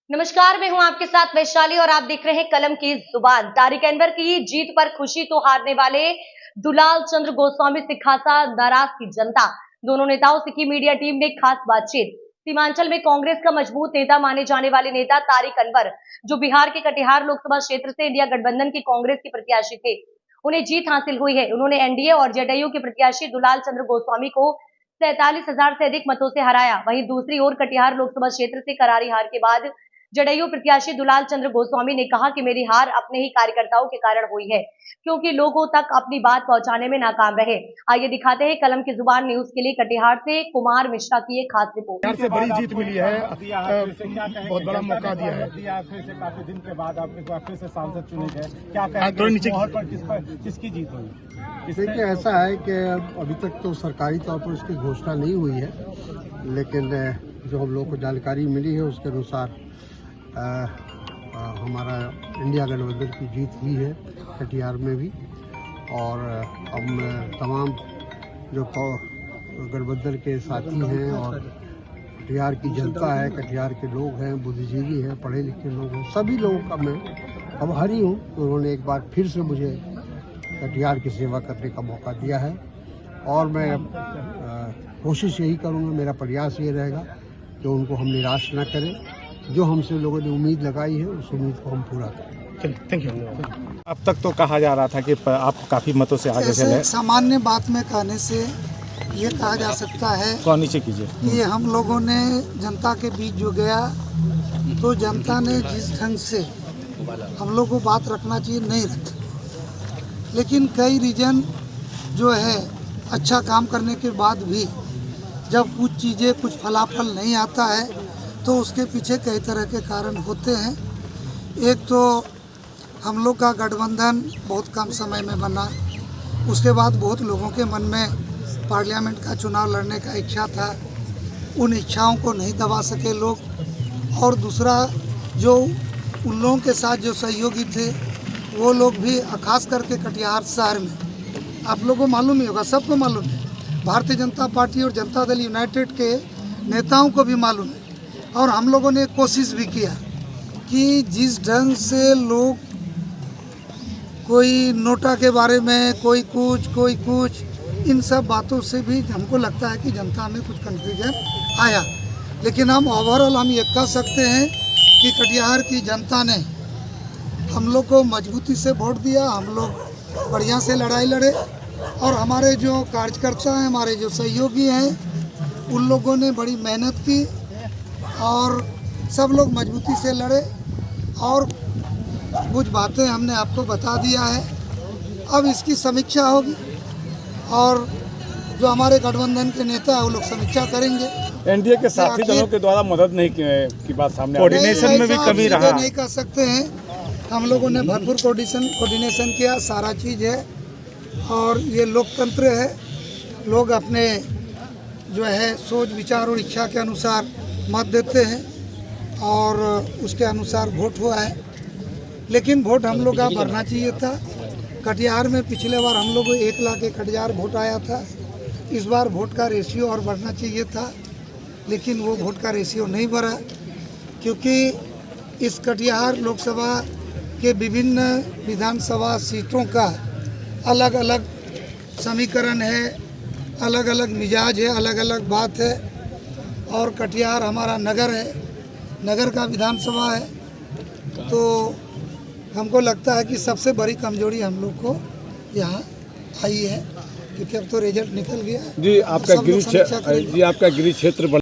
नमस्कार, मैं हूं आपके साथ वैशाली और आप देख रहे हैं कलम की जुबान। तारिक अनवर की जीत पर खुशी तो हारने वाले दुलाल चंद्र गोस्वामी से खासा नाराज थी जनता। दोनों नेताओं से की मीडिया टीम ने खास बातचीत। सीमांचल में कांग्रेस का मजबूत नेता माने जाने वाले नेता तारिक अनवर, जो बिहार के कटिहार लोकसभा क्षेत्र से इंडिया गठबंधन की कांग्रेस के प्रत्याशी थे, उन्हें जीत हासिल हुई है। उन्होंने एनडीए और जेडीयू के प्रत्याशी दुलाल चंद्र गोस्वामी को 47,000 से अधिक मतों से हराया। वहीं दूसरी ओर कटिहार लोकसभा क्षेत्र से करारी हार के बाद जदयू प्रत्याशी दुलाल चंद्र गोस्वामी ने कहा कि मेरी हार अपने ही कार्यकर्ताओं के कारण हुई है, क्योंकि लोगों तक अपनी बात पहुंचाने में नाकाम रहे। आइए दिखाते हैं कलम की जुबान न्यूज के लिए कटिहार से कुमार मिश्रा की एक खास रिपोर्ट। बिहार से बड़ी जीत मिली है, बहुत बड़ा मौका दिया है। काफी दिन के बाद आपके फिर से सांसद चुने गए, क्या कहेंगे, किसकी जीत हुई? देखिए, ऐसा है कि अभी तक तो सरकारी तौर पर उसकी घोषणा नहीं हुई है, लेकिन जो हम लोग को जानकारी मिली है उसके अनुसार हमारा इंडिया गठबंधन की जीत हुई है कटिहार में भी। और हम तमाम जो गठबंधन के साथी हैं और कटिहार की जनता है, कटिहार के लोग हैं, बुद्धिजीवी हैं, पढ़े लिखे लोग हैं, सभी लोगों का मैं आभारी हूँ। उन्होंने एक बार फिर से मुझे कटिहार की सेवा करने का मौका दिया है और मैं कोशिश यही करूँगा, मेरा प्रयास ये रहेगा कि उनको हम निराश न करें। जो हमसे लोगों ने उम्मीद लगाई है उस उम्मीद को हम पूरा करें। Thank you. अब तक तो कहा जा रहा था कि आप काफी मतों से आगे चले। सामान्य बात में कहने से ये कहा जा सकता है तो नीचे कीजिए कि हम लोगों ने जनता के बीच जो गया तो जनता ने जिस ढंग से हम लोग को बात रखना चाहिए नहीं रखा, लेकिन कई रीजन जो है अच्छा काम करने के बाद भी जब कुछ चीज़ें कुछ फलाफल नहीं आता है तो उसके पीछे कई तरह के कारण होते हैं। एक तो हम लोग का गठबंधन बहुत कम समय में बना, उसके बाद बहुत लोगों के मन में पार्लियामेंट का चुनाव लड़ने का इच्छा था, उन इच्छाओं को नहीं दबा सके लोग। और दूसरा, जो उन लोगों के साथ जो सहयोगी थे वो लोग भी, खास करके कटिहार शहर में आप लोगों को मालूम ही होगा, सबको मालूम है, भारतीय जनता पार्टी और जनता दल यूनाइटेड के नेताओं को भी मालूम है। और हम लोगों ने कोशिश भी किया कि जिस ढंग से लोग कोई नोटा के बारे में कोई कुछ इन सब बातों से भी हमको लगता है कि जनता में कुछ कन्फ्यूजन आया, लेकिन हम ओवरऑल हम ये कह सकते हैं कि कटिहार की जनता ने हम लोग को मजबूती से वोट दिया। हम लोग बढ़िया से लड़ाई लड़े और हमारे जो कार्यकर्ता हैं, हमारे जो सहयोगी हैं, उन लोगों ने बड़ी मेहनत की और सब लोग मजबूती से लड़े और कुछ बातें हमने आपको बता दिया है। अब इसकी समीक्षा होगी और जो हमारे गठबंधन के नेता है वो लोग समीक्षा करेंगे। एनडीए के साथी दलों के द्वारा मदद नहीं की बात सामने, कोऑर्डिनेशन में भी कमी रहा, नहीं कर सकते हैं। हम लोगों ने भरपूर कोऑर्डिनेशन किया, सारा चीज़ है और ये लोकतंत्र है। लोग अपने जो है सोच विचार और इच्छा के अनुसार मत देते हैं और उसके अनुसार वोट हुआ है, लेकिन वोट हम लोग का बढ़ना चाहिए था। कटिहार में पिछले बार हम लोग को 1,61,000 वोट आया था, इस बार वोट का रेशियो और बढ़ना चाहिए था, लेकिन वो वोट का रेशियो नहीं बढ़ा, क्योंकि इस कटिहार लोकसभा के विभिन्न विधानसभा सीटों का अलग अलग समीकरण है, अलग अलग मिजाज है, अलग अलग बात है। और कटिहार हमारा नगर है, नगर का विधानसभा है, तो हमको लगता है कि सबसे बड़ी कमजोरी हम लोग को यहाँ आई है, क्योंकि अब तो रिजल्ट निकल गया। जी आपका गृह क्षेत्र